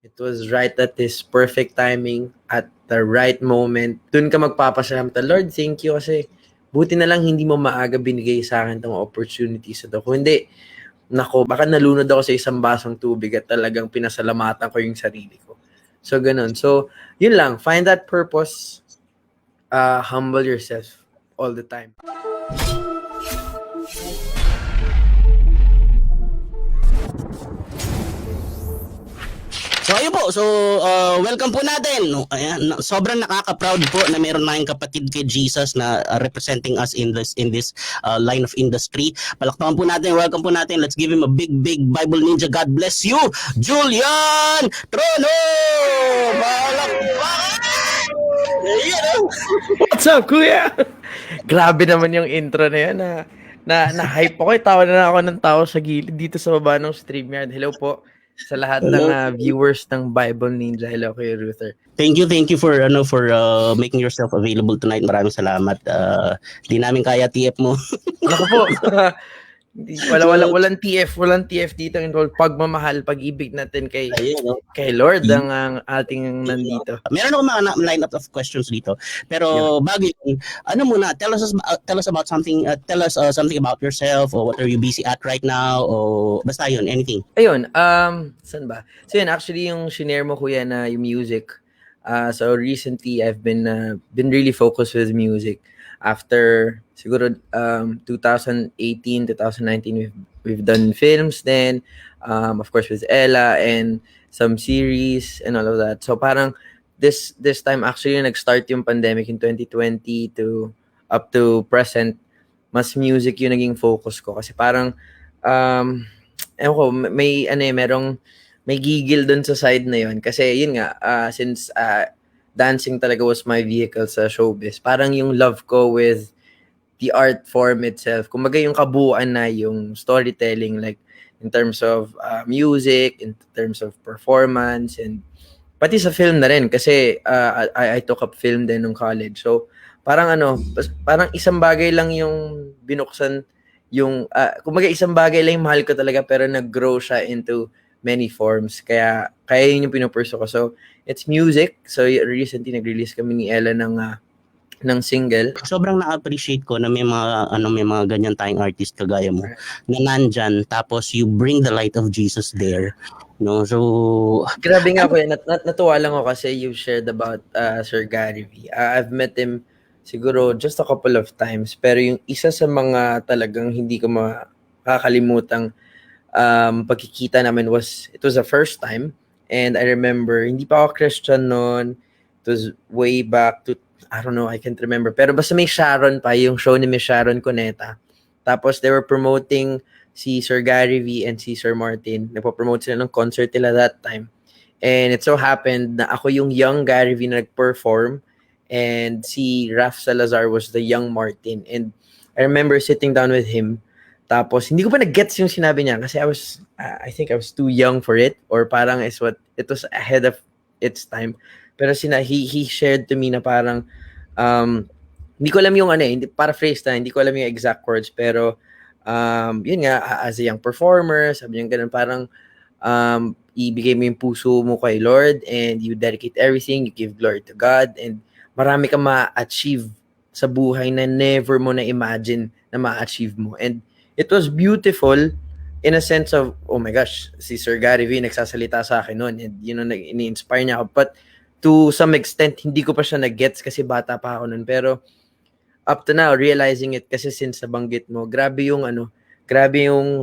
It was right at this perfect timing, at the right moment. Doon ka magpapasalamat na, Lord, thank you kasi buti na lang hindi mo maaga binigay sa akin tong opportunities na to. Kung hindi, nako, baka nalunod ako sa isang basong tubig at talagang pinasalamatan ko yung sarili ko. So, ganun. So, yun lang. Find that purpose. Humble yourself all the time. So ayun po, welcome po natin. No, ayan, sobrang nakaka-proud po na meron tayong kapatid kay Jesus na representing us in this line of industry. Palakpakan po natin, welcome po natin. Let's give him a big Bible Ninja. God bless you, Julian Trono! Palakpakan! Ayan, What's up, kuya? Grabe naman yung intro na yan. Na hype ako. Tawa na ako ng tao sa gilid dito sa baba ng StreamYard. Hello po sa lahat ng viewers ng Bible Ninja. Hello, Kuya Ruther. Thank you for making yourself available tonight. Maraming salamat. Di namin kaya TF mo. Naku po. Walang TF dito involved. Pagmamahal, pag-ibig natin kay Lord ang ating nandito. Meron ako mga lineup of questions dito. Pero bago yun, tell us about something, something about yourself, or what are you busy at right now, o basta yun, anything. Ayun, saan ba? So yun, actually yung shinare mo, kuya, na yung music. So recently I've been really focused with music. After siguro 2018, 2019, we've done films then, of course with Ella and some series and all of that. So parang this time actually nag-start yung pandemic in 2020 to up to present, mas music yung naging focus ko kasi parang ewan ko, may gigil dun sa side na yun kasi yun nga, since dancing talaga was my vehicle sa showbiz. Parang yung love ko with the art form itself. Kumbaga yung kabuuan na yung storytelling, like in terms of music, in terms of performance, and pati sa film na rin kasi I took up film din nung college. So parang parang isang bagay lang yung binuksan yung kumbaga isang bagay lang yung mahal ko talaga pero nag-grow siya into many forms. Kaya yun yung pinupurso ko. So, it's music. So, recently nag-release kami ni Ella ng single. Sobrang na-appreciate ko na may mga ganyan tayong artist kagaya mo na nandyan, tapos you bring the light of Jesus there. No, so grabe nga po, natuwa lang ako kasi you shared about Sir Gary V. I've met him siguro just a couple of times, pero yung isa sa mga talagang hindi ko makakalimutang pagkikita namin it was the first time, and I remember hindi pa ako Christian noon. It was way back to, I don't know, I can't remember, pero basta may Sharon pa, yung show ni Miss Sharon Cuneta. Tapos they were promoting si Sir Gary V and si Sir Martin. Nagpo-promote sila ng concert nila that time, and it so happened na ako yung young Gary V na nag-perform and si Raf Salazar was the young Martin. And I remember sitting down with him. Tapos, hindi ko pa nag-gets yung sinabi niya kasi I think I was too young for it, or parang it was ahead of its time. Pero he shared to me na parang, hindi ko alam yung paraphrase na, hindi ko alam yung exact words, pero, yun nga, as a young performer, sabi niya ganun, parang, ibigay mo yung puso mo kay Lord and you dedicate everything, you give glory to God, and marami kang ma-achieve sa buhay na never mo na imagine na ma-achieve mo. And it was beautiful in a sense of, oh my gosh, si Sir Gary V nagsasalita sa akin noon, and ini-inspire niya ako. But to some extent, hindi ko pa siya nag-gets kasi bata pa ako noon. Pero up to now, realizing it kasi since nabanggit mo, grabe yung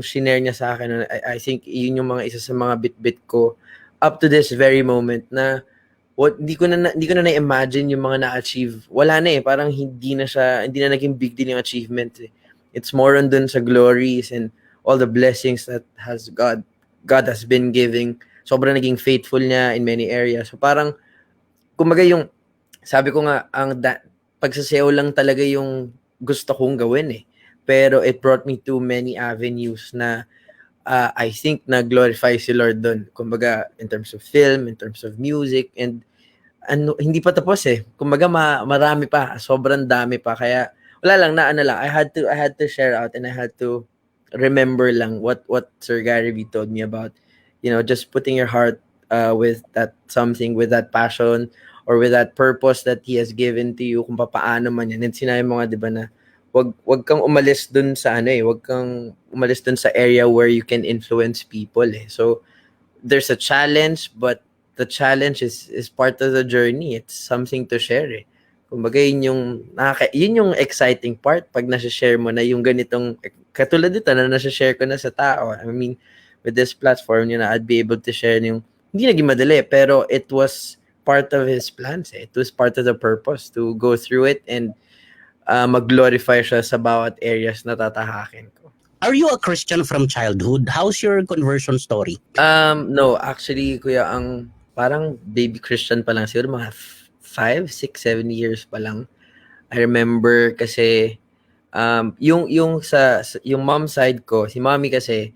shinare niya sa akin. I think yun yung isa sa mga bit-bit ko up to this very moment na hindi ko na na-imagine yung mga na-achieve. Wala na parang hindi na naging big deal yung achievement eh. It's more on dun sa glories and all the blessings that God has been giving. Sobrang naging faithful niya in many areas. So parang, kumbaga yung, sabi ko nga, pagsasayaw lang talaga yung gusto kong gawin eh. Pero it brought me to many avenues na I think na-glorify si Lord dun. Kumbaga, in terms of film, in terms of music, and hindi pa tapos eh. Kumbaga, marami pa. Sobrang dami pa. Kaya, wala lang, I had to share out and I had to remember lang what Sir Gary V told me about, just putting your heart with that something, with that passion, or with that purpose that He has given to you, kung paano man yan. And sinabi mo nga, di ba, na wag kang umalis dun sa ano eh, wag kang umalis dun sa area where you can influence people eh. So, there's a challenge, but the challenge is part of the journey. It's something to share eh. Kumbaga, yun yung exciting part pag nasa-share mo na yung ganitong, katulad dito na nasa-share ko na sa tao. I mean, with this platform, I'd be able to share yung, hindi naging madali, pero it was part of His plans eh. It was part of the purpose to go through it and mag-glorify siya sa bawat areas na tatahakin ko. Are you a Christian from childhood? How's your conversion story? No, actually, kuya, ang parang baby Christian pa lang siguro, mga 5, 6, 7 years pa lang. I remember kasi yung yung mom side ko, si mommy kasi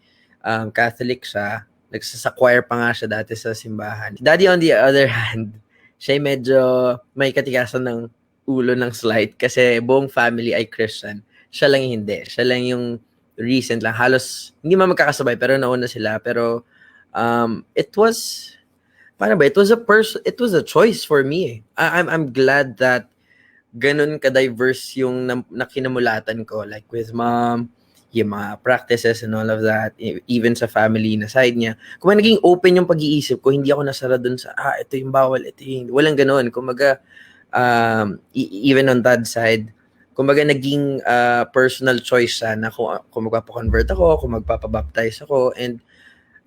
Catholic siya. Nagsasa-choir pa nga siya dati sa simbahan. Daddy on the other hand, siya medyo may katigasan ng ulo ng slight kasi buong family ay Christian. Siya lang hindi. Siya lang yung recent lang. Halos hindi man magkakasabay pero nauna sila. Pero it was paano ba? It was a choice for me. I'm glad that ganun ka-diverse yung nakinamulatan ko, like with mom, yung mga practices and all of that, even sa family na side niya. Kung naging open yung pag-iisip ko, hindi ako nasara dun sa, ito yung bawal, ito yung, walang ganun. Kumbaga, even on that side, kumbaga naging personal choice siya na kung magpapakonvert ako, kung magpapabaptize ako, and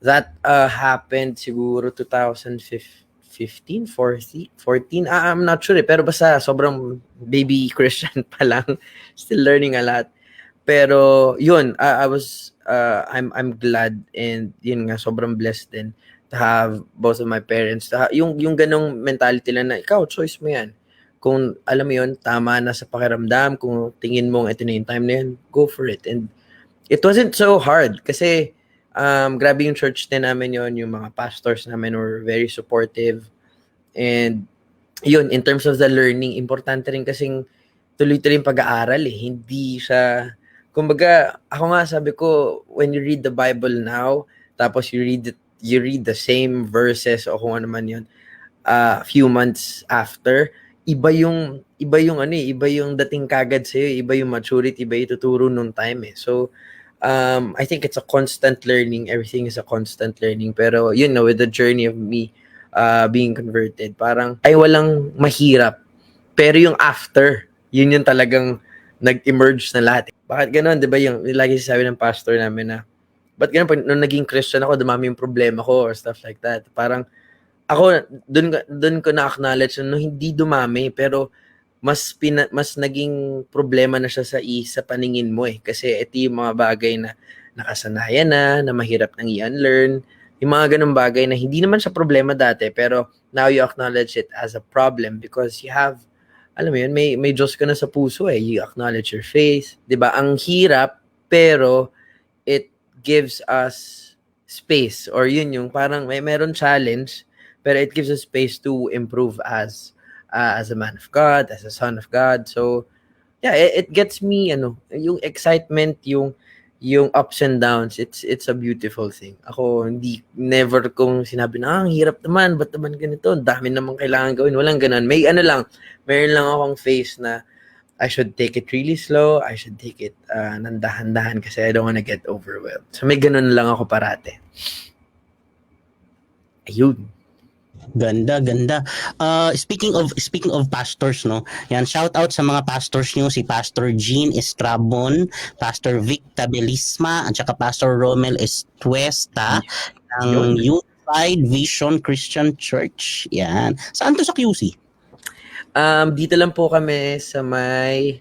that happened siguro 2015, 14. I'm not sure pero basta sobrang baby Christian pa lang. Still learning a lot. Pero yun, I'm glad and yun nga, sobrang blessed din to have both of my parents. Yung ganong mentality lang na ikaw, choice mo yan. Kung alam mo yun, tama na sa pakiramdam, kung tingin mong ito na yung time na yun, go for it. And it wasn't so hard kasi grabe yung church din namin yon, yung mga pastors namin were very supportive. And yun, in terms of the learning, importante rin kasing tuloy-tuloy yung pag-aaral eh. Hindi siya, kumbaga, ako nga sabi ko, when you read the Bible now, tapos you read the same verses o kung ano man yun, a few months after, iba yung dating kagad sa'yo, iba yung maturity, iba yung tuturo nung time eh. So, I think it's a constant learning. Everything is a constant learning. Pero, with the journey of me being converted, parang ay walang mahirap. Pero yung after, yun yung talagang nag-emerge na lahat. Bakit ganun? Di ba yung lagi sabi ng pastor namin na, ba't ganun? Pag nung naging Christian ako, dumami yung problema ko or stuff like that. Parang, ako, dun ko na-acknowledge na hindi dumami, pero mas naging problema na siya sa paningin mo eh. Kasi ito yung mga bagay na nakasanayan na mahirap nang i-unlearn. Yung mga ganung bagay na hindi naman siya problema dati, pero now you acknowledge it as a problem because you have, alam mo yun, may Diyos ka na sa puso eh. You acknowledge your faith. Diba? Ang hirap, pero it gives us space. Or yun yung parang meron challenge, pero it gives us space to improve as a man of God, as a son of God. So, yeah, it gets me, yung excitement, yung ups and downs, it's a beautiful thing. Ako, never kong sinabi na, ang hirap naman, ba't naman ganito? Ang dami naman kailangan gawin. Walang ganun. Meron lang akong face na I should take it really slow. I should take it ng dahan-dahan kasi I don't wanna get overwhelmed. So, may ganun lang ako parate. Ayun. Ganda. Speaking of pastors, no. Yan, shout out sa mga pastors niyo, si Pastor Jean Estrabon, Pastor Vic Tabelisma, at saka Pastor Romel Estuesta ng Unified Vision Christian Church. Yan. Saan to sa QC? Dito lang po kami sa may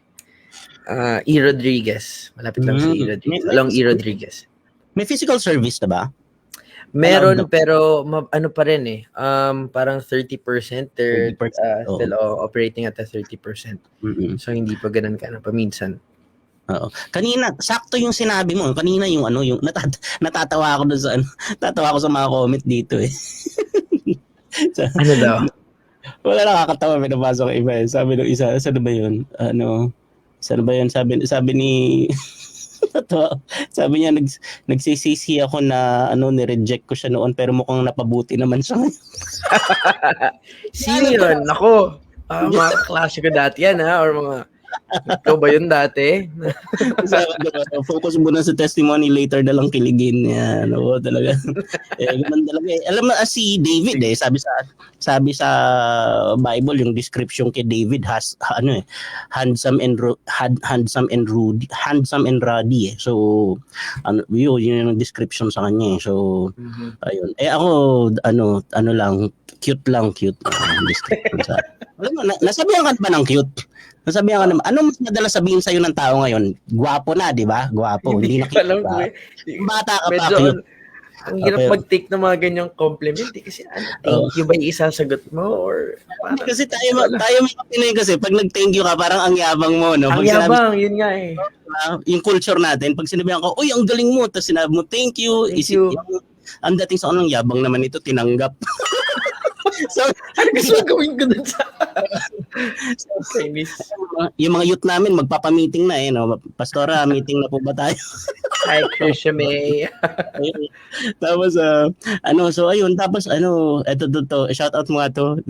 E. Rodriguez. Malapit lang sa E. Rodriguez. Along E. Rodriguez. May physical service na ba? Meron, pero ano pa rin eh. Parang 30%. They're 30%, still operating at a 30%. Mm-mm. So, hindi pa ganun ka na paminsan. Oo. Kanina, sakto yung sinabi mo. Kanina yung natatawa ako doon sa tatawa ako sa mga comment dito eh. Ano daw? Wala, nakakatawa, may nabasa ko iba eh. Sabi ng isa, saan ba yun? Saan ba yun? Sabi ni Totoo. Sabi niya, nagsisisi ako na ni-reject ko siya noon pero mukhang napabuti naman siya ngayon. Sino yun? Ako. Mga klase ko dati yan, ha? Or mga, ikaw ba yun dati? Focus muna sa testimony, later na lang kiligin. Yan, oo, talaga. Ganun talaga. Alam mo, si David, sabi sa Bible, yung description kay David has, handsome and ruddy. So, yun yung description sa kanya. So, ayun. Ako, cute lang. Description sa. Alam mo, nasabihan ka ba ng cute? Nasabihan ka naman, ano mas madalas sabihin sa'yo ng tao ngayon? Gwapo na, di ba? Gwapo. Hindi na cute. Alam ko Bata ka pa, medyo, cute. ang hirap mag-take ng mga ganyang compliment. Kasi thank you ba yung isasagot mo? Or parang, kasi tayo mga Pinoy kasi, pag nag-thank you ka, parang ang yabang mo, no? ang yabang, yun nga eh. Yung culture natin, pag sinabihan ko, uy, ang galing mo, tapos sinabi mo, thank you. Ang dating sa anong yabang naman ito, tinanggap. So, ano gusto gawin ko dun sa Chinese? Yung mga youth namin, magpapamiting na no? Pastora, meeting na po ba tayo? Hi, Krisha May. Tapos, so ayun, tapos eto, shout out mo nga to.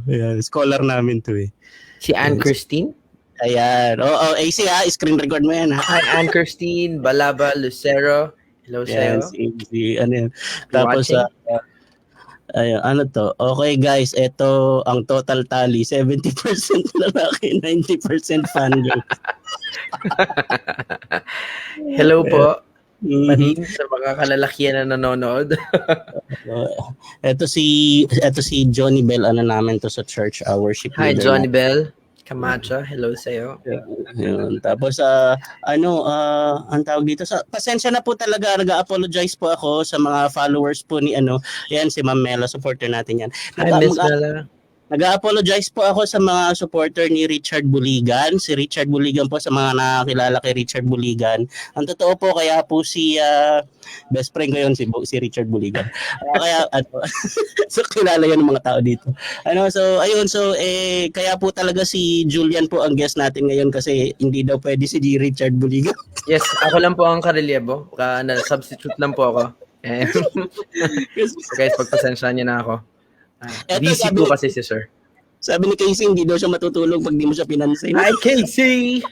Ayan, scholar namin to eh. Si Anne Christine? Ayan. AC screen record mo yan ha. Hi, Anne Christine, Balaba, Lucero. Hello sa'yo. Yan. Tapos, ayun, Okay guys, ito ang total tally. 70% lalaki, 90% fangirl. Hello po. Panin sa mga kalalakihan na nanonood. Ito si Johnny Bell, namin to sa church, worship Hi, leader Johnny Bell Camacho. Hello sa'yo. Yun. Tapos, ang tawag dito, pasensya na po talaga, nag-apologize po ako sa mga followers po ni yan si Ma'am Mela, supporter natin yan. Hi, Miss Mela. Nag-apologize po ako sa mga supporter ni Richard Buligan. Si Richard Buligan po, sa mga nakakilala kay Richard Buligan. Ang totoo po, kaya po si best friend ko yun, si Richard Buligan. So kilala yan ng mga tao dito. Kaya po talaga si Julian po ang guest natin ngayon kasi hindi daw pwede si Richard Buligan. Yes, ako lang po ang karelyebo. Substitute lang po ako. Guys, pagpasensyahan niyo na ako. Busy po kasi si sir. Sabi ni Casey, hindi daw siya matutulog pag di mo siya pinansin. Hi, Casey!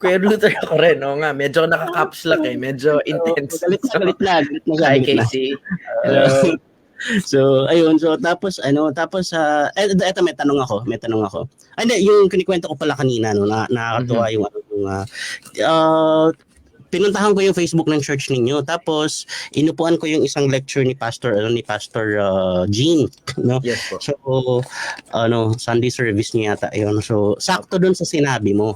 Kuya Luther ako rin. Oo nga, medyo naka-caps lock eh. Medyo intense. Galit na siya. Hi, Casey. Hello. So, ayun. So, tapos, eto may tanong ako. Hindi, yung kinikwento ko pala kanina, nakakatuwa yung pinuntahan ko yung Facebook ng church ninyo. Tapos inupuan ko yung isang lecture ni Pastor Gene, no? Yes po. So Sunday service niya yata yun. So sakto dun sa sinabi mo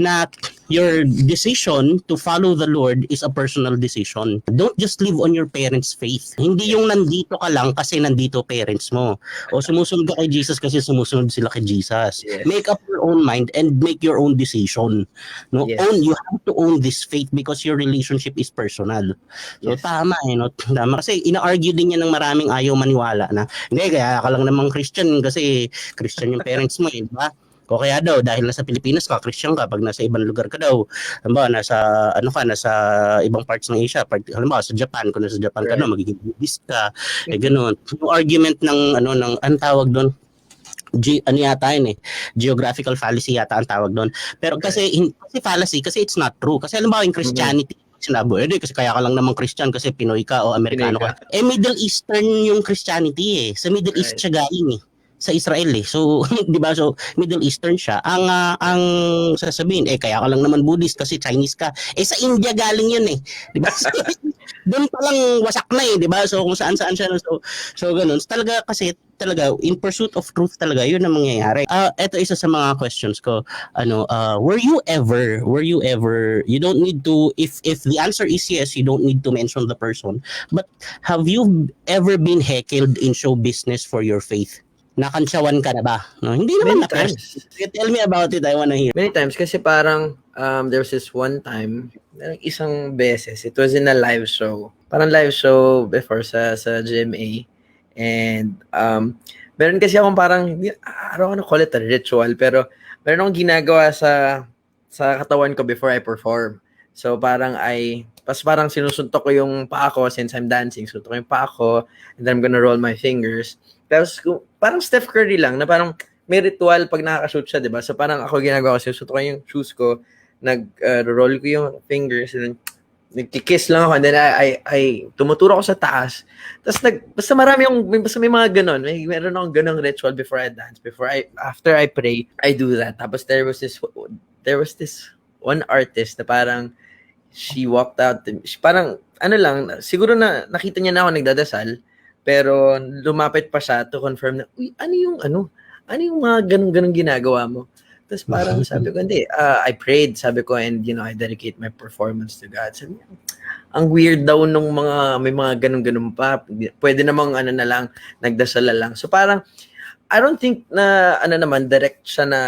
na your decision to follow the Lord is a personal decision. Don't just live on your parents' faith. Hindi yung nandito ka lang kasi nandito parents mo. O sumusunod ka kay Jesus kasi sumusunod sila kay Jesus. Yes. Make up your own mind and make your own decision. No? Yes. You have to own this faith because your relationship is personal. So Yes. tama tama kasi ina-argue din yan ng maraming ayaw maniwala na hindi kaya ka lang namang Christian kasi Christian yung parents mo di ba? O kaya daw dahil nasa Pilipinas ka Christian ka pag nasa ibang lugar ka daw nasa ibang parts ng Asia halimbawa sa Japan kung nasa Japan ka Right. magiging Buddhist ka ganoon yung argument ng ang tawag doon geographical fallacy yata ang tawag doon. Pero kasi fallacy kasi it's not true. Kasi alam mo yung Christianity, sinabi, kasi kaya ka lang naman Christian kasi Pinoy ka o Amerikano ka. Middle Eastern yung Christianity Sa Middle East siya galing sa Israel So, 'di ba? So, Middle Eastern siya. Ang sasabihin kaya ka lang naman Buddhist kasi Chinese ka. Sa India galing 'yun 'di ba? Doon pa lang wasak na 'di ba? So, kung saan-saan siya so ganun. Talaga in pursuit of truth talaga 'yun ang mangyayari. Ito isa sa mga questions ko. Were you ever you don't need to if the answer is yes, you don't need to mention the person. But have you ever been heckled in show business for your faith? Nakansyawan ka na ba? No, hindi naman Many times. Tell me about it. I wanna hear. Many times kasi parang there was this one time, isang beses, it was in a live show. Parang live show before sa GMA. And meron kasi akong parang, I don't wanna call it a ritual, pero meron akong ginagawa sa katawan ko before I perform. So parang parang sinusuntok ko yung paa ko since I'm dancing. Suntok ko yung paa ko and then I'm gonna roll my fingers. Tapos parang Steph Curry lang na parang may ritual pag nakaka-shoot siya, 'di ba? So parang ako ginagawa ko, sinusuntok ko yung shoes ko, roll ko yung fingers and then nagki-kiss lang ako and then I tumuturo ako sa taas. Tapos basta basta may mga ganon. Meron akong ganong ritual before I dance. After I pray, I do that. Tapos there was this one artist na parang she walked out. Parang ano lang, siguro na nakita niya na ako nagdadasal, pero lumapit pa siya to confirm na, uy, ano yung mga ganong ginagawa mo? Tapos parang sabi ko, hindi, I prayed, sabi ko, and I dedicate my performance to God. Sabi niya, ang weird daw nung may mga ganun pa. Pwede namang na lang, nagdasal lang. So parang, I don't think na, direct siya na,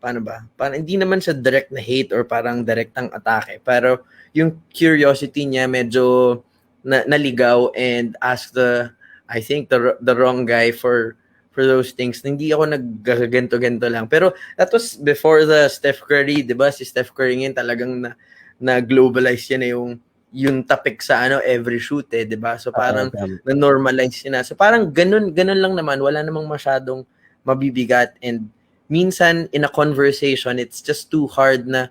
paano ba? Parang hindi naman siya direct na hate or parang direktang atake. Pero yung curiosity niya medyo naligaw and asked I think the wrong guy for those things. Hindi ako naggaganto-ganto lang. Pero that was before the Steph Curry, 'di ba? Si Steph Curry ngayon talagang na-globalize niya na yung topic sa every shoot 'di ba? So parang na-normalize niya na. So parang ganun lang naman, wala namang masyadong mabibigat and minsan in a conversation it's just too hard na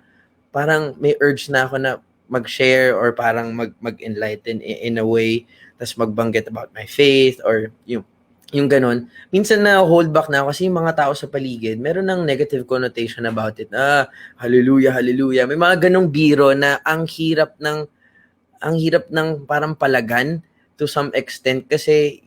parang may urge na ako na mag-share or parang mag-enlighten in a way, tas magbanggit about my faith or yung ganun. Minsan na hold back na ako kasi yung mga tao sa paligid, meron ng negative connotation about it. Hallelujah, hallelujah. May mga ganong biro na ang hirap ng parang palagan to some extent kasi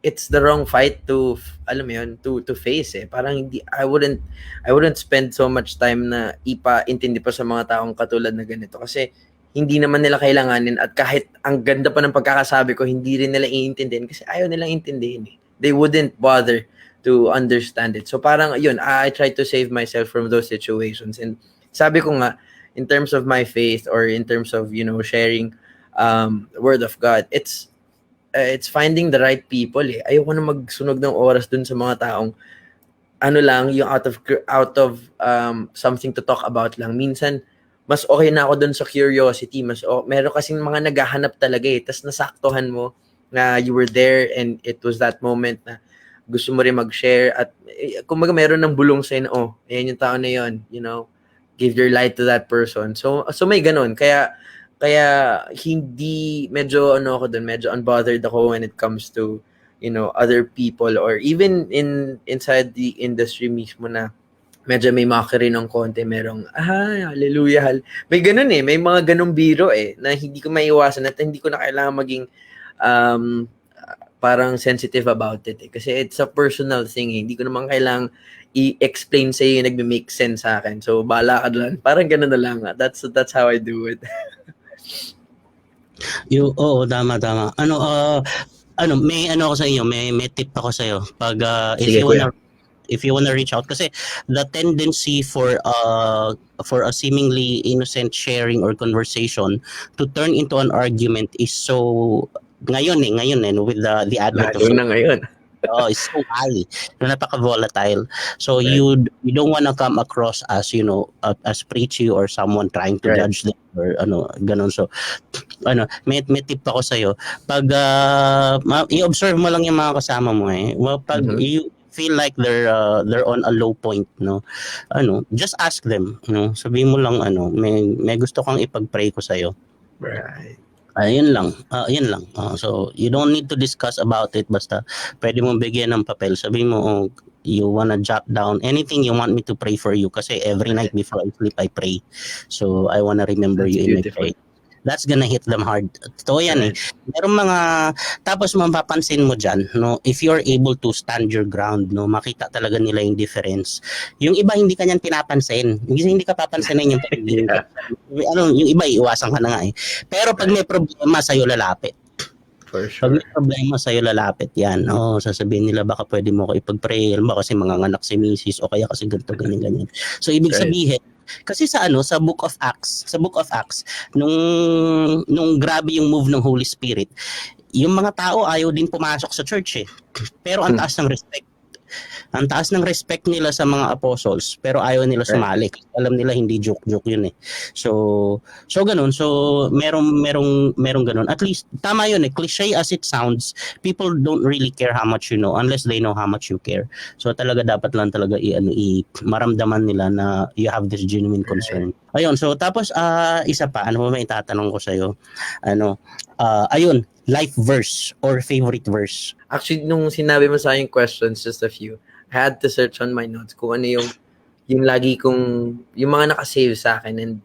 it's the wrong fight to alam mo yun, to face Parang hindi I wouldn't spend so much time na ipa-intindi pa sa mga taong katulad na ganito kasi hindi naman nila kailanganin at kahit ang ganda pa ng pagkakasabi ko, hindi rin nila iintindihin kasi ayaw nilang intindihin They wouldn't bother to understand it. So parang yun, I try to save myself from those situations. And sabi ko nga, in terms of my faith or in terms of, sharing the word of God, it's finding the right people Ayoko na magsunog ng oras dun sa mga taong lang, yung out of something to talk about lang. Minsan, mas okay na ako dun sa curiosity. Meron kasing mga naghahanap talaga tas nasaktuhan mo na you were there and it was that moment na gusto mo rin mag-share at kumbaga meron ng bulong sa'yo ayan yung tao na yun, give your light to that person. So may ganun. Kaya hindi medyo ako dun, medyo unbothered ako when it comes to, other people or even inside the industry mismo na medyo may mockery ng konti, merong, hallelujah, may ganun may mga ganung biro na hindi ko maiwasan at hindi ko na kailangan maging parang sensitive about it kasi it's a personal thing hindi ko naman kailangang i-explain sa iyo yung nagme-make sense sa akin. So bahala ka doon. Parang ganoon na lang. That's how I do it. Tama. May ako sa inyo, may tip ako sa iyo. Pag if you wanna reach out kasi the tendency for a seemingly innocent sharing or conversation to turn into an argument is so ngayon with the advent of ngayon. It's so high. Napaka-volatile. So you don't want to come across as as preachy or someone trying to judge them or ganun. So may tip ako sa iyo. Pag i-observe mo lang yung mga kasama mo pag you feel like they're on a low point just ask them sabihin mo lang may gusto kang ipag-pray ko sa iyo. Right. Ayun lang. So you don't need to discuss about it basta pwede mong bigyan ng papel. Sabihin mo you wanna jot down anything you want me to pray for you kasi every night before I sleep I pray. So I wanna remember you in my prayer. That's gonna hit them hard. Totoo yan Merong mga tapos mapapansin mo dyan if you're able to stand your ground makita talaga nila yung difference. Yung iba hindi kanyan pinapansin. Hindi ka papansinin yung yung iba iiwasan ka na nga Pero pag may problema sa'yo lalapit. For sure. Pag may problema sa'yo lalapit yan. Sasabihin nila baka pwede mo ko ipag-pray. Alam ba kasi manganganak si misis o kaya kasi ganito ganyan. So ibig sabihin kasi sa Book of Acts nung grabe yung move ng Holy Spirit, yung mga tao ayaw din pumasok sa church Pero ang taas ng respect Ang taas ng respect nila sa mga apostles, pero ayaw nila Right. sumali. Alam nila hindi joke-joke yun eh. So ganun. So merong ganun. At least tama yun eh. Cliche as it sounds, people don't really care how much you know unless they know how much you care. So talaga dapat lang talaga maramdaman nila na you have this genuine concern. Ayun, so tapos isa pa, ano ba may tatanong ko sa'yo? Ayun, life verse or favorite verse. Actually, nung sinabi mo sa akin questions, just a few, I had to search on my notes kung ano yung lagi kong, yung mga nakasave sa akin. And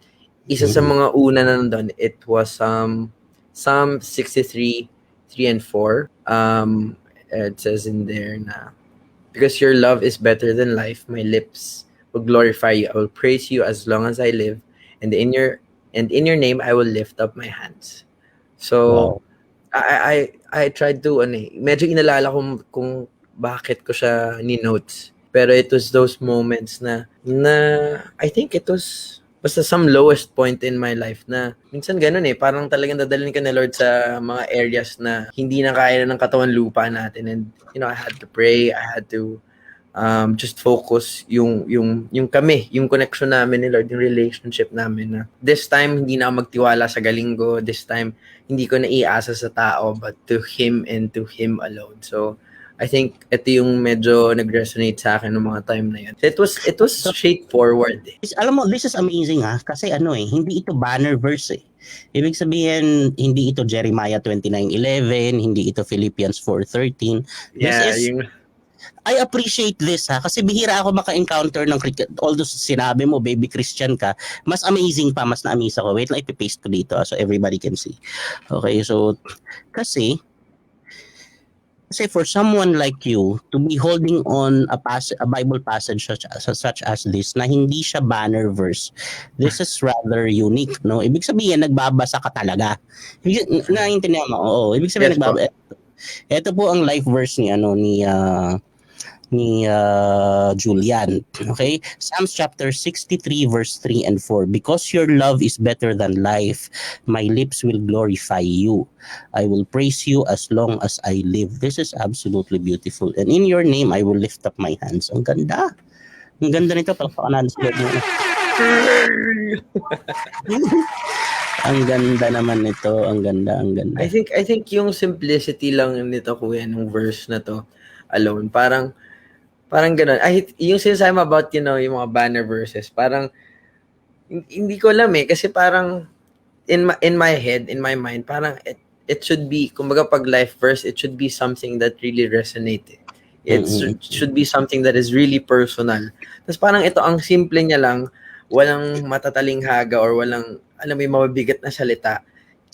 isa sa mga una na nandun, it was Psalm 63, 3 and 4. It says in there na, because your love is better than life, my lips will glorify you. I will praise you as long as I live, and in your name I will lift up my hands. So I tried to medyo inalala kung bakit ko siya ni-notes. Pero it was those moments na I think it was basta some lowest point in my life na minsan ganun parang talagang dadalhin ka ni Lord sa mga areas na hindi na kaya ng katawan lupa natin, and I had to pray, I had to just focus yung kami, yung connection namin ni Lord, yung relationship namin na this time hindi na ako magtiwala sa galing ko, this time hindi ko na iasa sa tao but to Him and to Him alone. So I think ito yung medyo nag-resonate sa akin ng mga time na yun. It was straightforward eh. Alam mo, this is amazing kasi hindi ito banner verse eh. Ibig sabihin, hindi ito Jeremiah 29:11, hindi ito Philippians 4:13. I appreciate this kasi bihira ako maka-encounter ng although sinabi mo baby Christian ka, mas amazing pa, mas na-amaze ako. Wait lang, ipipaste ko dito so everybody can see. Okay, so kasi for someone like you to be holding on a Bible passage such as this na hindi siya banner verse, this is rather unique, no? Ibig sabihin nagbabasa ka talaga. Naiintindihan mo? Oo, ibig sabihin Yes, nagbabasa. Ito po ang life verse ni Julian. Okay? Psalms chapter 63 verse 3 and 4. Because your love is better than life, my lips will glorify you. I will praise you as long as I live. This is absolutely beautiful. And in your name, I will lift up my hands. Ang ganda. Ang ganda nito. Palakpakan natin sa mo. Ang ganda naman nito. Ang ganda, ang ganda. I think yung simplicity lang nito kuya nung verse na to alone, parang ganun. Yung sinasabi mo about, yung mga banner verses, parang, hindi ko alam kasi parang, in my head, in my mind, parang, it should be, kumbaga pag life verse, it should be something that really resonates. It should be something that is really personal. Tapos parang ito, ang simple niya lang, walang matatalinhaga or walang, may mabibigat na salita.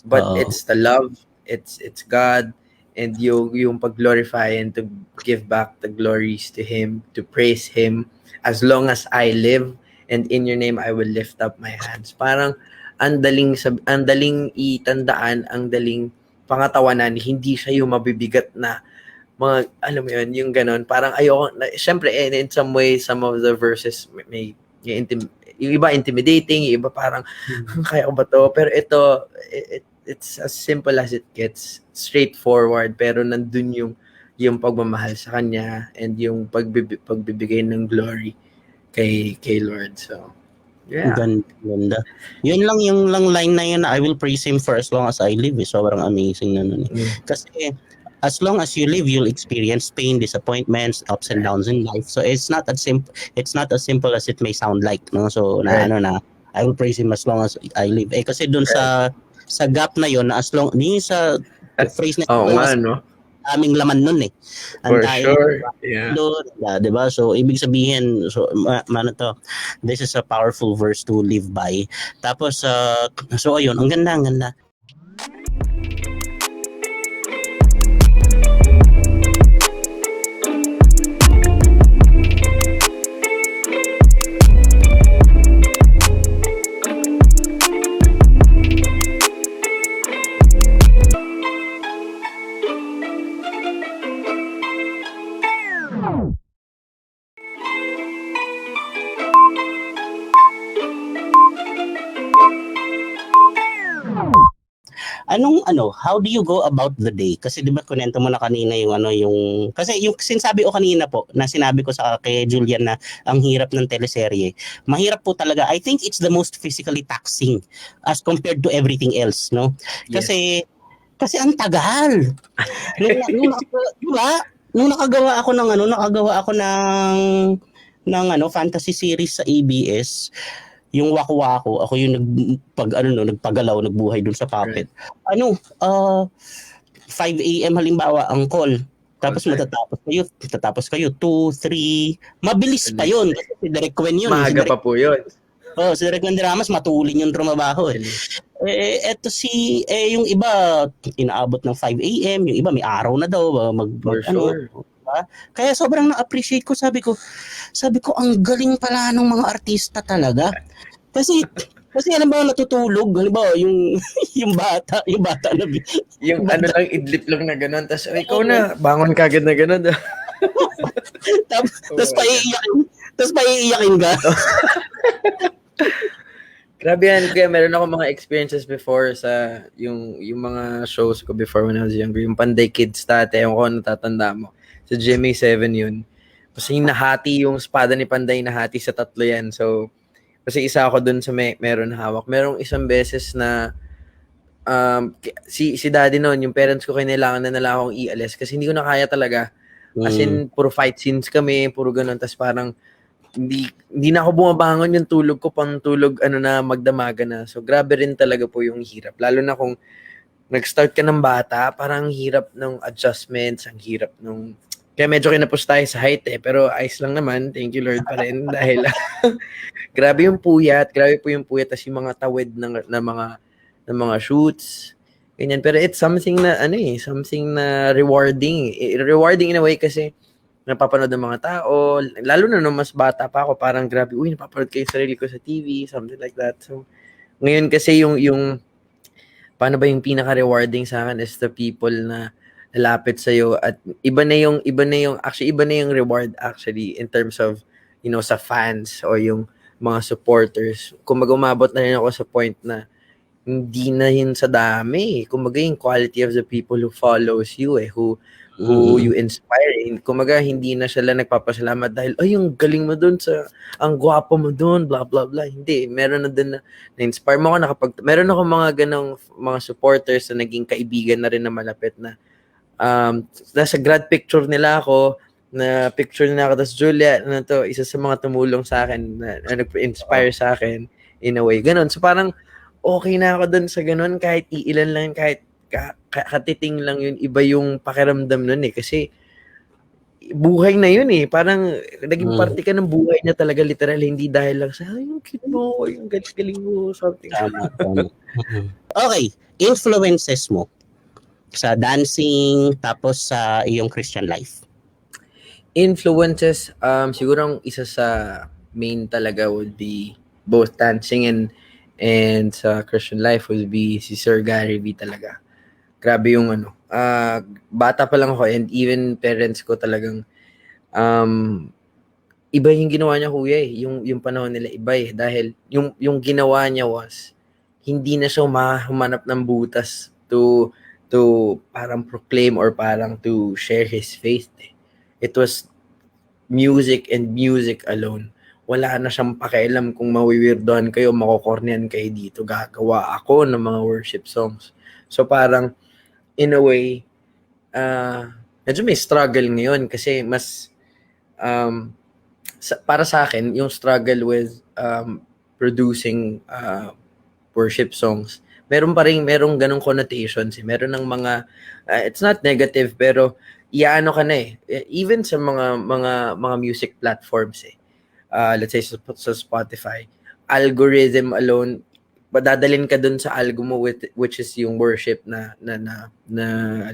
But it's the love, it's God, and yung pag-glorify and to give back the glories to Him, to praise Him, as long as I live, and in your name I will lift up my hands. Parang ang daling itandaan, ang daling pangatawanan, hindi siya yung mabibigat na mga, mo yun, yung ganon. Parang ayoko, syempre, in some way, some of the verses may yung iba intimidating, yung iba parang, kaya ko ba to? Pero ito, it's as simple as it gets, straightforward, pero nandun yung pagmamahal sa Kanya and yung pagbibigay ng glory kay Lord. So, yeah. Ganda. Yun lang yung line na yun na I will praise Him for as long as I live. Sobrang amazing na nun. Kasi as long as you live, you'll experience pain, disappointments, ups and downs in life. So it's not as simple as it may sound like, no? So I will praise Him as long as I live. Kasi dun sa gap na yon, as long ni sa phrase na aming laman nun For sure. Yeah. Diba? So ibig sabihin, this is a powerful verse to live by. Tapos so ayun, ang ganda. how do you go about the day? Kasi di ba kunento mo na kanina kasi yung sinasabi ko kanina po, na sinabi ko sa kay Julian na ang hirap ng teleserye. Mahirap po talaga. I think it's the most physically taxing as compared to everything else, no? Yes. Kasi ang tagal. Diba? Nung nakagawa ako ng fantasy series sa ABS, yung Waku-Waku, ako yung nagpagalaw, nagbuhay dun sa puppet. Right. 5 AM halimbawa ang call. Tapos matatapos kayo 2, 3. Mabilis pa yun. Kasi si Direk Wen yun. Maaga pa po yun. Si Direk Wen Ramas matulin yung trumabaho. Yung iba inaabot ng 5 AM, yung iba may araw na daw Sure. Diba? Kaya sobrang na-appreciate ko, sabi ko ang galing pala ng mga artista talaga. Kasi alam ba natutulog, halimbawa yung bata na yung lang idlip lang na gano'n, tapos ikaw na bangon kagad na gano'n. tapos paiiyakin ka. Grabe yan, kaya meron ako mga experiences before sa yung mga shows ko before when I was younger, yung Panday Kids dati, yung kung natatanda mo. Sa GMA7 yun. Kasi nahati yung espada ni Panday, nahati sa 3 yan. So, kasi isa ako dun sa meron hawak. Merong isang beses na si daddy noon, yung parents ko kailangan na nila akong ialis kasi hindi ko na kaya talaga. As in, puro fight scenes kami, puro ganun. Tapos parang, hindi na ako bumabangon yung tulog ko, pang tulog, magdamaga na. So, grabe rin talaga po yung hirap. Lalo na kung nag-start ka ng bata, parang hirap ng adjustments, ang hirap ng... Kaya medyo kinapos tayo sa height pero ayos lang naman. Thank you Lord pa rin dahil grabe yung puyat, tas yung mga tawid ng mga shoots. Ganyan. Pero it's something na something na rewarding. Rewarding in a way kasi napapanood ng mga tao, lalo na nung mas bata pa ako, parang grabe, napapanood ko yung sarili ko sa TV, something like that. So, ngayon kasi yung paano ba yung pinaka-rewarding sa akin is the people na lalapit sa iyo at iba na yung reward actually in terms of sa fans o yung mga supporters. Kumbaga umabot na rin ako sa point na hindi na yun sa dami. Kumbaga yung quality of the people who follows you who you inspire. Kumbaga hindi na sila nagpapasalamat dahil yung galing mo dun ang gwapo mo dun, blah blah blah. Hindi, meron na dun na-inspire mo ako meron ako mga ganong mga supporters na naging kaibigan na rin na malapit na nasa grad picture nila ako, tapos Julia, isa sa mga tumulong sa akin na nag-inspire sa akin in a way. Ganon. So parang okay na ako dun sa ganon kahit iilan lang, kahit katiting lang yun, iba yung pakiramdam nun kasi buhay na yun parang naging parte ka ng buhay niya talaga literal, hindi dahil lang sa yung cute mo, yung galing mo, something. Okay, influences mo sa dancing tapos sa iyong Christian life. Influences, siguro ang isa sa main talaga would be both dancing and sa Christian life would be si Sir Gary V talaga. Grabe yung bata pa lang ako and even parents ko talagang iba yung ginawa niya kuya yung panahon nila iba dahil yung ginawa niya was hindi na siya humanap ng butas to parang proclaim or parang to share his faith. It was music and music alone. Wala na siyang pakialam kung mawiwirdohan kayo, makokornian kayo dito. Gagawa ako ng mga worship songs. So parang, in a way, medyo may struggle ngayon kasi mas, para sa akin, yung struggle with producing worship songs, merong ganong connotations. Meron ng mga, it's not negative, pero iyaano ka na even sa mga music platforms let's say sa Spotify, algorithm alone, dadalhin ka dun sa algo mo which is yung worship na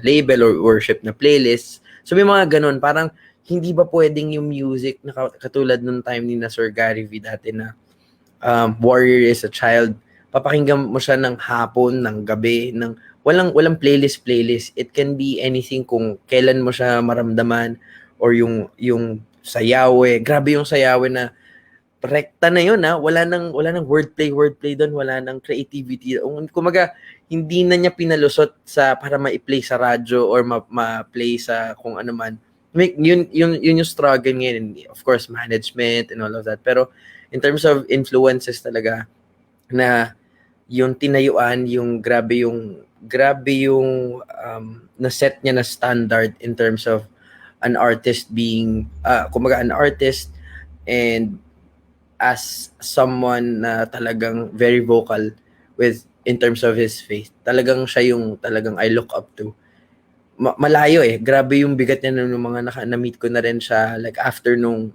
label or worship na playlist. So may mga ganon, parang hindi ba pwedeng yung music na katulad nung time ni na Sir Gary V dati na Warrior is a Child, papakinggan mo siya ng hapon, ng gabi, ng walang playlist. It can be anything kung kailan mo siya maramdaman or yung sayawe. Grabe yung sayawe na rekta na yun, wala nang wordplay doon, wala nang creativity. Kumaga, hindi na niya pinalusot para ma-play sa radyo or ma-play sa kung ano man. Yun yung struggle ngayon. Of course, management and all of that. Pero in terms of influences talaga, na yung tinayuan, yung na-set niya na standard in terms of an artist being, kumaga an artist, and as someone na talagang very vocal in terms of his faith. Talagang siya yung talagang I look up to. Malayo eh. Grabe yung bigat niya nung mga na-meet ko na rin siya like after nung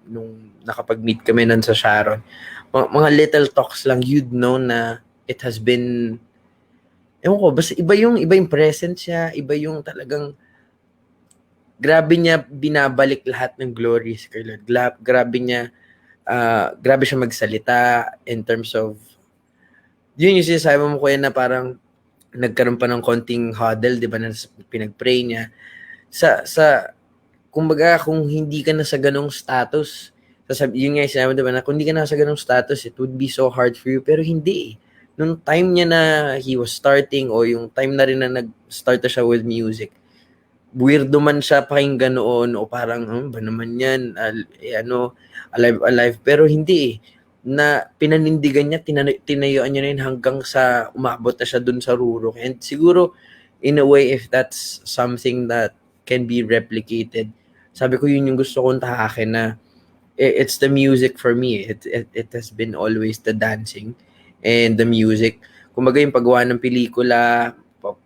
nakapag-meet kami nun sa Sharon. Mga little talks lang, you'd know na it has been, ewan ko, basta iba yung presence niya, iba yung talagang grabe niya binabalik lahat ng glories kay Lord. Grabe siya magsalita in terms of, yun yung sinasabi mo ko na parang nagkaroon pa ng konting huddle, di ba, na pinag-pray niya. Kumbaga, kung hindi ka na sa ganong status, yun nga yung sinabi, di ba, na kung hindi ka na sa ganong status, it would be so hard for you. Pero hindi eh. Nung time niya na he was starting, o yung time na rin na nag-start na siya with music, weirdo man siya pakinggan noon, o parang, ba naman yan, alive, pero hindi eh. Na pinanindigan niya, tinayuan niya na yun hanggang sa umabot na siya dun sa rurok. And siguro, in a way, if that's something that can be replicated, sabi ko yun yung gusto kong tahakin na it's the music for me. It has been always the dancing and the music. Kumbaga yung paggawa ng pelikula,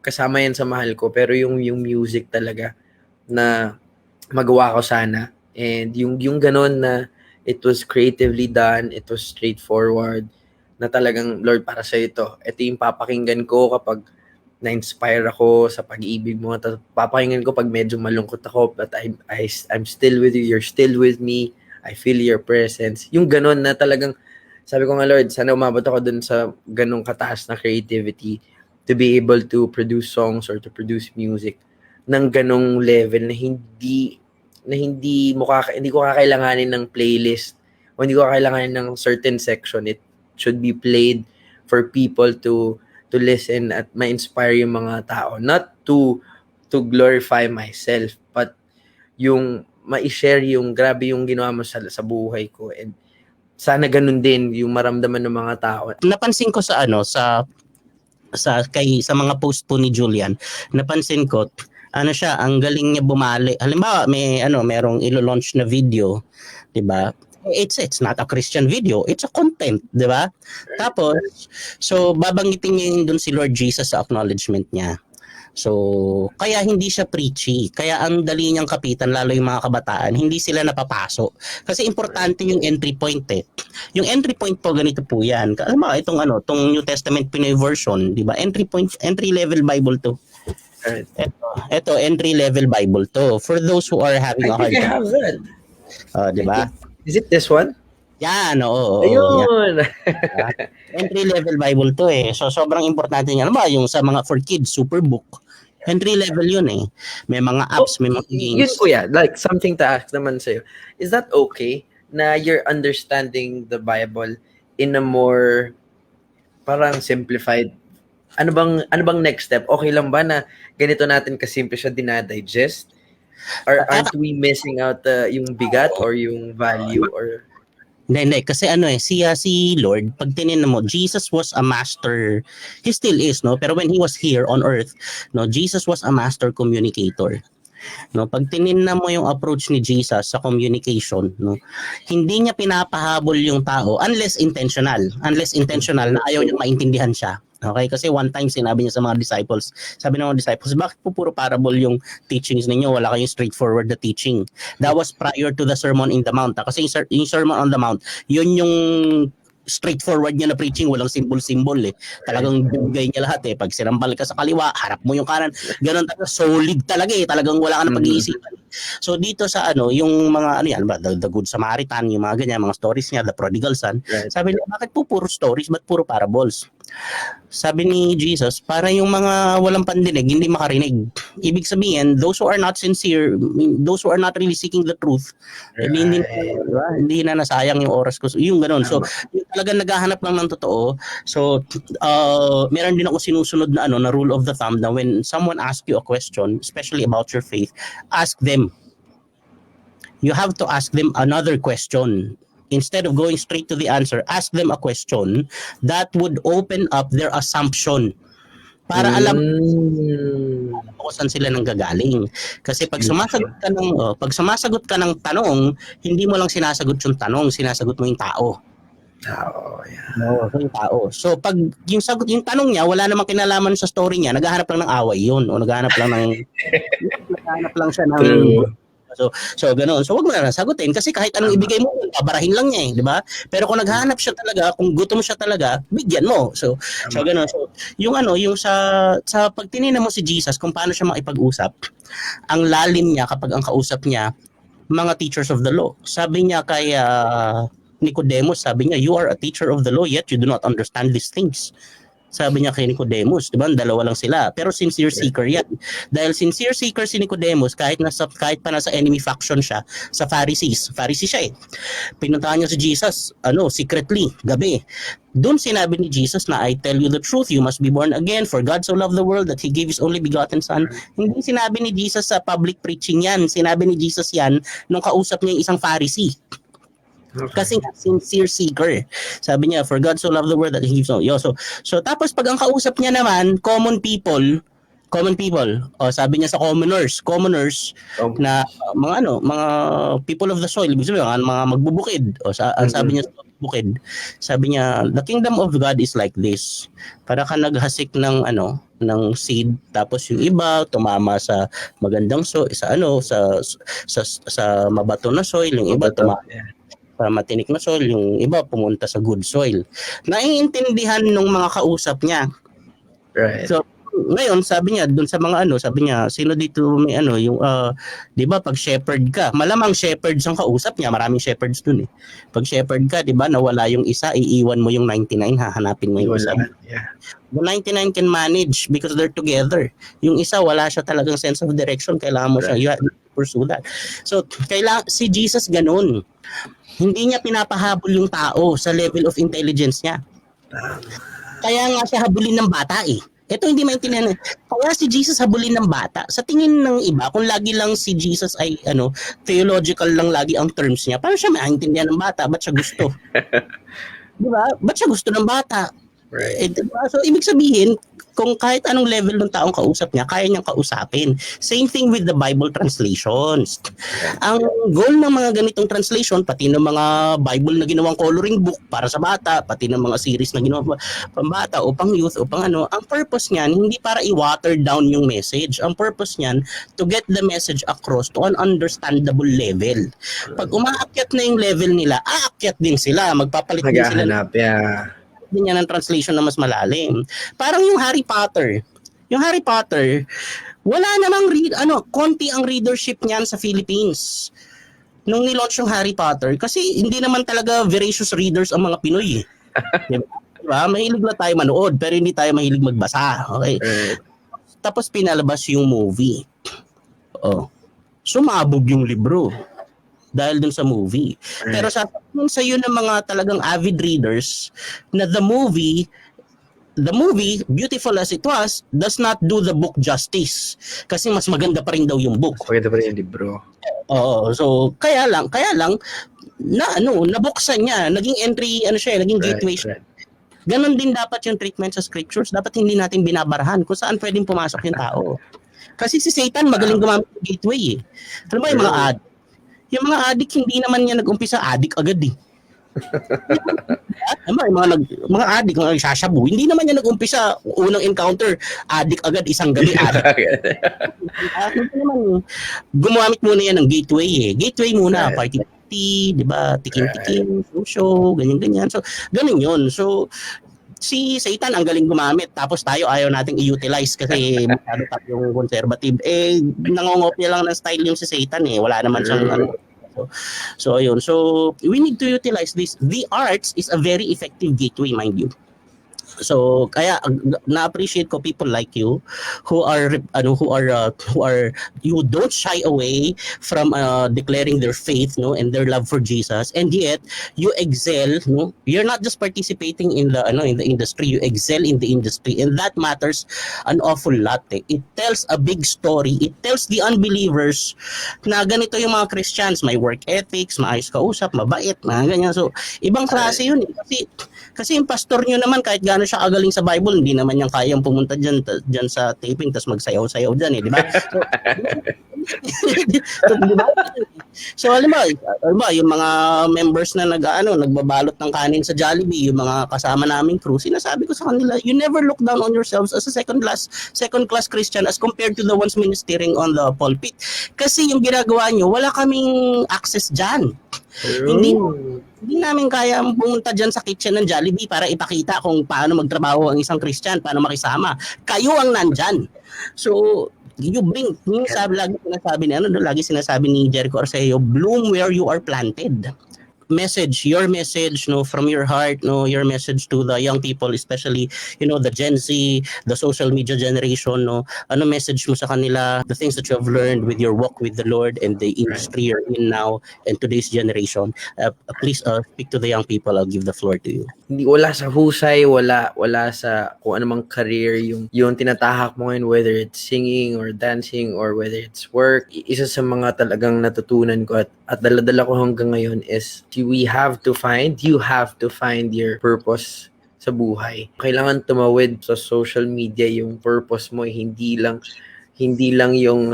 kasama yan sa mahal ko, pero yung music talaga na magawa ko sana. And yung ganon na it was creatively done, it was straightforward, na talagang, Lord, para sa ito. Ito yung papakinggan ko kapag na-inspire ako sa pag-ibig mo. Papakinggan ko pag medyo malungkot ako, but I'm still with you, you're still with me, I feel your presence. Yung ganon na talagang, sabi ko nga, Lord, sana umabot ako dun sa ganong kataas na creativity to be able to produce songs or to produce music ng ganong level na hindi ko kakailanganin ng playlist o hindi ko kakailanganin ng certain section. It should be played for people to listen at ma-inspire yung mga tao. Not to glorify myself, but yung ma-share yung grabe yung ginawa mo sa buhay ko, and sana ganun din yung maramdaman ng mga tao. Napansin ko sa sa mga post po ni Julian, napansin ko siya, ang galing niya bumali. Halimbawa, merong ilo-launch na video, 'di ba? It's not a Christian video, it's a content, 'di ba? Tapos so babanggitin niya yun dun si Lord Jesus sa acknowledgement niya. So, kaya hindi siya preachy. Kaya ang dali niyang kapitan, lalo yung mga kabataan, hindi sila napapaso. Kasi importante yung entry point eh. Yung entry point po, ganito po yan. Alam mo, itong New Testament Pinoy version, di ba? Entry level Bible to. Right. Ito, entry level Bible to. For those who are having a hard I time. have that. Di ba? Is it this one? Yan, oo. Ayun. Entry level Bible to eh. So sobrang importante niya. Alam mo, yung sa mga for kids, Superbook. Entry level yun eh. May mga apps, may mga games. Yun kuya, like something to ask naman sa'yo. Is that okay na you're understanding the Bible in a more parang simplified? Ano bang next step? Okay lang ba na ganito natin kasimple siya dinadigest? Or aren't we missing out yung bigat or yung value or Hindi. Kasi si Lord, pag tinignan mo, Jesus was a master. He still is, no? Pero when he was here on earth, no, Jesus was a master communicator. No, pag tinignan mo yung approach ni Jesus sa communication, no, hindi niya pinapahabol yung tao unless intentional na ayaw niya maintindihan siya. Okay? Kasi one time sinabi niya sa mga disciples, sabi ng mga disciples, bakit po puro parable yung teachings ninyo? Wala kayong straightforward na teaching. That was prior to the Sermon in the Mount. Kasi yung Sermon on the Mount, yun yung straightforward niya na preaching, walang symbol eh. Talagang bigay niya lahat eh. Pag sinambal ka sa kaliwa, harap mo yung kanan. Ganun talaga, solid talaga eh. Talagang wala ka na pag-iisipan. So dito sa yung mga the Good Samaritan, yung mga ganyan, mga stories niya, the Prodigal Son, right? Sabi niya, bakit po puro stories, ba't puro parables? Sabi ni Jesus, para yung mga walang pandinig, hindi makarinig. Ibig sabihin, those who are not sincere, those who are not really seeking the truth, hindi, Right. diba? Hindi na nasayang yung oras ko. So, yung ganun. So, Tama. yung talagang naghahanap lang ng totoo. So, meron din ako sinusunod na na rule of the thumb na when someone asks you a question, especially about your faith, ask them. You have to ask them another question. Instead of going straight to the answer, ask them a question that would open up their assumption para alam kung saan sila nanggagaling. Kasi pag sumasagot ka ng tanong, hindi mo lang sinasagot yung tanong, sinasagot mo yung tao. Yeah. No, yung tao. So pag yung tanong niya wala namang kinalaman sa story niya, naghahanap lang ng away 'yun o naghahanap lang siya ng True. So ganoon. So wag mo na sagutin kasi kahit anong ibigay mo, babarahin lang niya, di ba? Pero kung naghahanap siya talaga, kung gutom siya talaga, bigyan mo. So ganoon. So yung sa pagtiningnan mo si Jesus kung paano siya makipag-usap, ang lalim niya kapag ang kausap niya mga teachers of the law. Sabi niya kay Nicodemus, sabi niya, you are a teacher of the law yet you do not understand these things. Sabi niya kay Nicodemus, di ba? Dalawa lang sila. Pero sincere seeker yan. Dahil sincere seeker si Nicodemus, kahit pa nasa enemy faction siya, sa Pharisees. Pharisee siya eh. Pinuntahan niya si Jesus, secretly, gabi. Doon sinabi ni Jesus na, I tell you the truth, you must be born again, for God so loved the world that He gave His only begotten Son. Hindi sinabi ni Jesus sa public preaching yan. Sinabi ni Jesus yan nung kausap niya yung isang Pharisee. Kasi sincere seeker. Sabi niya, for God so loved the world that He gives all. So tapos pag ang kausap niya naman, common people, sabi niya sa commoners na mga people of the soil, ibig sabihin, mga magbubukid. Sabi niya sa bukid, sabi niya, the kingdom of God is like this. Para ka naghasik ng seed, tapos yung iba tumama sa magandang soil, sa mabato na soil, yung iba tumama sa matinik na soil, yung iba pumunta sa good soil. Naiintindihan ng mga kausap niya. Right. So, ngayon, sabi niya, dun sa mga sabi niya, sino dito may di ba, pag shepherd ka, malamang shepherds ang kausap niya, maraming shepherds dun eh. Pag shepherd ka, di ba, nawala yung isa, iiwan mo yung 99, hahanapin mo yung isa. Yeah. The 99 can manage because they're together. Yung isa, wala siya talagang sense of direction, kailangan mo siya, you have to pursue that. So, si Jesus ganun. Hindi niya pinapahabol yung tao sa level of intelligence niya. Kaya nga siya habulin ng bata eh. Ito hindi maintindihan. Kaya si Jesus habulin ng bata. Sa tingin ng iba, kung lagi lang si Jesus ay theological lang lagi ang terms niya, paano siya maintindihan ng bata? Ba't siya gusto? Diba? Ba't siya gusto ng bata? Right. Diba? So, ibig sabihin, kung kahit anong level ng taong kausap niya, kaya niyang kausapin. Same thing with the Bible translations. Ang goal ng mga ganitong translation, pati ng mga Bible na ginawang coloring book para sa bata, pati ng mga series na ginawa pang bata o pang youth o pang ang purpose niyan, hindi para i-water down yung message. Ang purpose niyan, to get the message across to an understandable level. Pag umaakyat na yung level nila, aakyat din sila, magpapalit din sila. Naghahanap, yeah. Din yan ng translation na mas malalim. Parang yung Harry Potter. Yung Harry Potter, wala namang konti ang readership niyan sa Philippines. Nung nilaunch yung Harry Potter, kasi hindi naman talaga voracious readers ang mga Pinoy. Diba? Mahilig na tayo manood, pero hindi tayo mahilig magbasa. Okay? Tapos pinalabas yung movie. Sumabog yung libro. Dahil dun sa movie. Pero sasabihin sa iyo ng mga talagang avid readers na the movie, beautiful as it was, does not do the book justice. Kasi mas maganda pa rin daw yung book. Maganda pa rin yung libro. Oo. So, kaya lang, nabuksan niya. Naging entry, naging gateway siya. Ganon din dapat yung treatment sa scriptures. Dapat hindi natin binabarahan kung saan pwedeng pumasok yung tao. Kasi si Satan magaling gumamit ng gateway eh. Alam mo yung mga ad? Yung mga addict, hindi naman niya nag-umpisa addict agad eh. Mga addict, mga nagsasabu, hindi naman niya nag-umpisa unang encounter, addict agad, isang gabi addict. Hindi naman, gumamit muna yan ng gateway eh. Gateway muna, party-party, di ba, tikim-tikim, show, ganyan-ganyan. So, ganun yun. So, si Satan ang galing gumamit, tapos tayo ayaw nating i-utilize kasi masyado yung conservative. Nangongopya lang ng style yung si Satan eh. Wala naman siyang So ayun. So we need to utilize this. The arts is a very effective gateway, mind you. So kaya na-appreciate ko people like you who are you don't shy away from declaring their faith, no, and their love for Jesus, and yet you excel, no, you're not just participating in the industry, you excel in the industry, and that matters an awful lot. It tells a big story, it tells the unbelievers na ganito yung mga Christians, may work ethics, maayos kausap, mabait, mga ganyan. So ibang klase yun eh. Kasi yung pastor nyo naman, kahit gaano siya kagaling sa Bible, hindi naman niya kayang pumunta dyan sa taping tapos magsayaw-sayaw dyan eh, di ba? So, di ba? So alam mo, yung mga members na nagbabalot ng kanin sa Jollibee, yung mga kasama naming crew, sinasabi ko sa kanila, you never look down on yourselves as a second class Christian as compared to the ones ministering on the pulpit. Kasi yung ginagawa nyo, wala kaming access dyan. Hindi namin kaya pumunta dyan sa kitchen ng Jollibee para ipakita kung paano magtrabaho ang isang Christian, paano makisama. Kayo ang nandyan. So, you bring, lagi sinasabi ni Jericho Arceo, bloom where you are planted. Your message, no, from your heart, no, your message to the young people, especially, the Gen Z, the social media generation, no, ano message mo sa kanila, the things that you have learned with your walk with the Lord and the industry you're in now and today's generation. Please speak to the young people. I'll give the floor to you. Hindi, wala sa husay, wala sa kung anumang career yung tinatahak mo ngayon, whether it's singing or dancing or whether it's work. Isa sa mga talagang natutunan ko at dala-dala ko hanggang ngayon is you have to find your purpose sa buhay. Kailangan tumawid sa social media yung purpose mo, hindi lang yung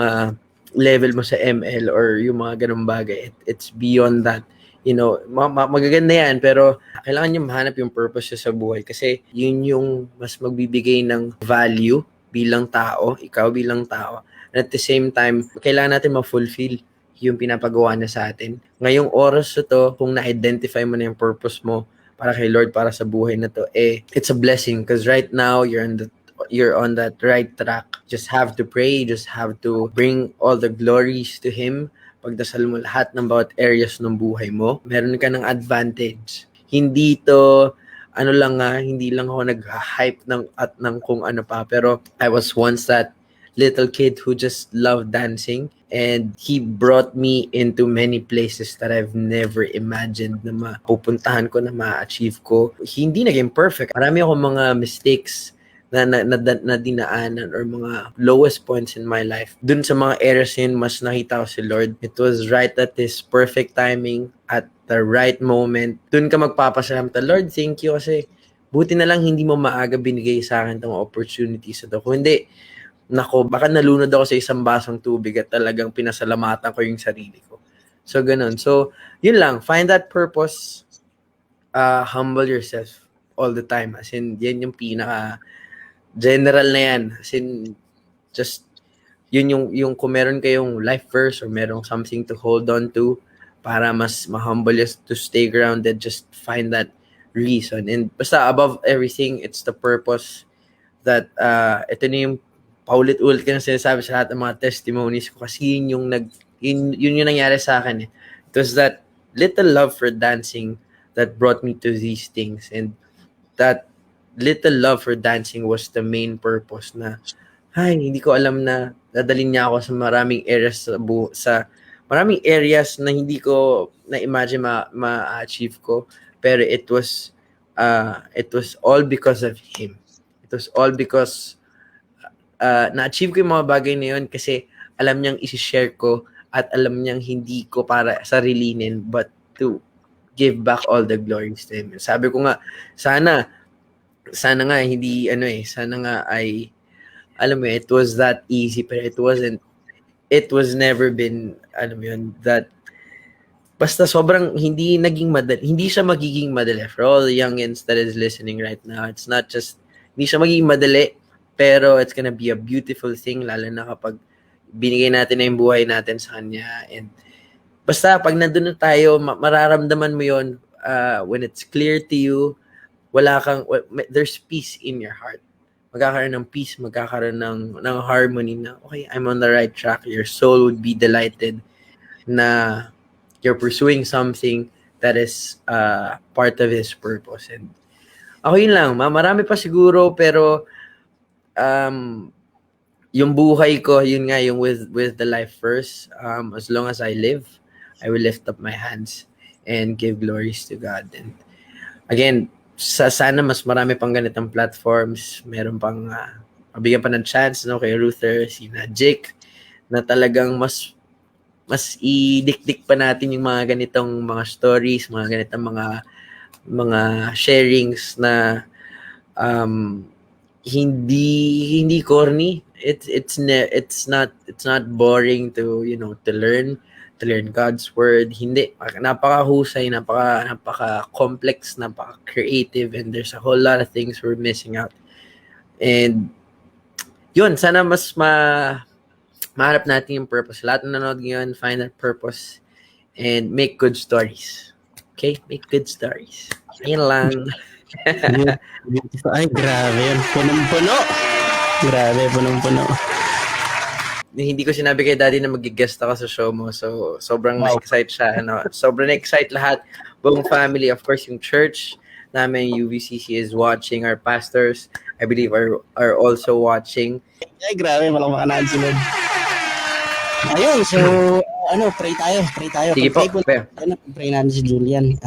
level mo sa ML or yung mga ganung bagay. It's beyond that. Magaganda yan, pero kailangan nyo mahanap yung purpose sa buhay kasi yun yung mas magbibigay ng value bilang tao, ikaw bilang tao. And at the same time, kailangan natin ma-fulfill yung pinapagawa na sa atin. Ngayong oras na to, kung na-identify mo na yung purpose mo para kay Lord, para sa buhay na to, it's a blessing because right now, you're on that right track. Just have to pray, just have to bring all the glories to Him. Pagdasal mo lahat ng bawat areas ng buhay mo. Meron ka ng advantage. Hindi lang ako nag-hype ng kung ano pa, pero I was once that little kid who just loved dancing, and He brought me into many places that I've never imagined na mapupuntahan ko, na ma-achieve ko. Hindi naging perfect. Marami akong mga mistakes na dinaanan or mga lowest points in my life. Dun sa mga areas yun, mas nakita ko si Lord. It was right at His perfect timing, at the right moment. Dun ka magpapasalamat, Lord, thank you kasi buti na lang hindi mo maaga binigay sa akin itong opportunities ito. Kung hindi, baka nalunod ako sa isang basong tubig at talagang pinasalamatan ko yung sarili ko. So, ganun. So, yun lang. Find that purpose. Humble yourself all the time. As in, yan yung pinaka-general na yan. As in, just, yun yung kung meron kayong life verse or merong something to hold on to para mas ma-humble you to stay grounded, just find that reason. And basta above everything, it's the purpose that, ito na yung paulit-ulit ka na sinasabi sa lahat ng mga testimonies ko kasi yun yung nangyari sa akin. It was that little love for dancing that brought me to these things, and that little love for dancing was the main purpose na hindi ko alam na dadalhin niya ako sa maraming areas sa maraming areas na hindi ko na-imagine ma-achieve ko, pero it was all because of Him. It was all because na-achieve ko yung mga bagay na yun kasi alam niyang isi-share ko at alam niyang hindi ko para sarilinin but to give back all the glories to Him. Sabi ko nga, sana nga hindi sana nga ay alam mo, it was that easy, pero it was never been that basta sobrang hindi siya magiging madali. For all the youngins that is listening right now, it's not just hindi siya magiging madali, pero it's gonna be a beautiful thing, lalo na kapag binigay natin na yung buhay natin sa Kanya. And basta pag nandun na tayo, mararamdaman mo yun when it's clear to you, there's peace in your heart. Magkakaroon ng peace, magkakaroon ng harmony na, okay, I'm on the right track. Your soul would be delighted na you're pursuing something that is part of His purpose. And Ako yun lang, marami pa siguro, pero um, yung buhay ko, yun nga, yung with the life first. As long as I live, I will lift up my hands and give glories to God. And again, sana mas marami pang ganitong platforms, meron pang mabigyan pa ng chance, no, kay Ruther, si Jake, na talagang mas idikdik pa natin yung mga ganitong mga stories, mga ganitong mga sharings na um, hindi corny. It's not boring to, to learn God's word. Hindi, napakahusay, napaka complex, napaka creative, and there's a whole lot of things we're missing out. And yun, sana mas mahanap natin yung purpose. Lahat ng nanonood ngayon, find that purpose and make good stories. Okay? Make good stories. Ayun lang. Ay, grabe yun. Punong-puno. Grabe, punong-puno. Hindi ko sinabi kay Daddy na mag-guest ako sa show mo. So, sobrang excited siya. Sobrang excited lahat. Buong family. Of course, yung church namin, UVCC, is watching. Our pastors, I believe, are also watching. Ay, grabe. Walang makanaan sila. Ayun, so, pray tayo. Sige po. Pray natin si Julian.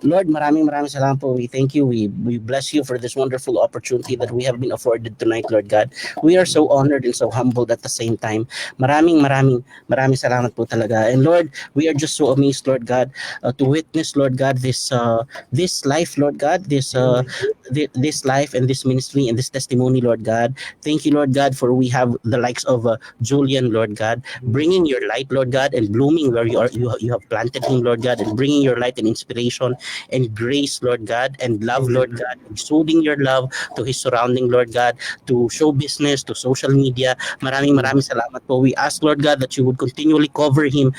Lord, maraming salamat po. We thank you. We bless you for this wonderful opportunity that we have been afforded tonight, Lord God. We are so honored and so humbled at the same time. Maraming salamat po talaga. And Lord, we are just so amazed, Lord God, to witness, Lord God, this life, Lord God, this life and this ministry and this testimony, Lord God. Thank you, Lord God, for we have the likes of Julian, Lord God, bringing your light, Lord God, and blooming where you have planted him, Lord God, and bringing your light and inspiration and grace, Lord God, and love, Lord God, exuding your love to his surrounding, Lord God, to show business, to social media. Maraming salamat po. We ask, Lord God, that you would continually cover him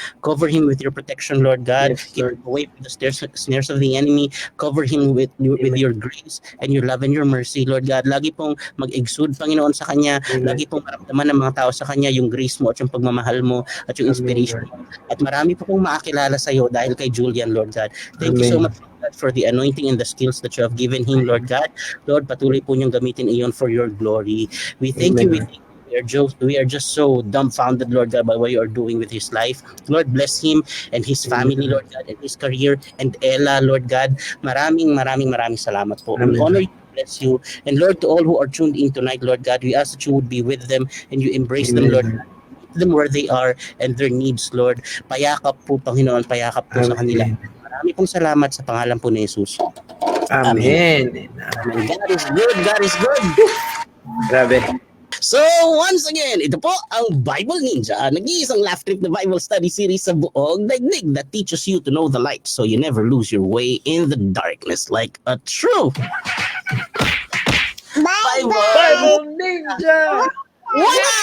with your protection, Lord God. Yes, Keep Lord. him away from the snares of the enemy. Cover him with your grace and your love and your mercy, Lord God. Lagi pong mag-exude, Panginoon, sa kanya. Amen. Lagi pong maramdaman ng mga tao sa kanya yung grace mo at yung pagmamahal mo at yung inspiration mo. At marami po pong makakilala sa iyo dahil kay Julian, Lord God. Thank you so Amen. much, God, for the anointing and the skills that you have given him, Lord God. Lord, patuloy po niyang gamitin iyon for your glory. We thank you. Amen. We are just so dumbfounded, Lord God, by what you are doing with his life. Lord, bless him and his family, Lord God, and his career, and Ella, Lord God. Maraming salamat po. We Amen. honor you, bless you. And Lord, to all who are tuned in tonight, Lord God, we ask that you would be with them and you embrace them, Lord. Meet them where they are and their needs, Lord. Payakap po, Panginoon, payakap po sa kanila. Marami pong salamat sa pangalan po ni Jesus. Amen. Amen. God is good. God is good. Grabe. So, once again, ito po ang Bible Ninja, nag-iisang laugh trip na Bible study series sa buong daigdig that teaches you to know the light so you never lose your way in the darkness like a true Bible Ninja! What?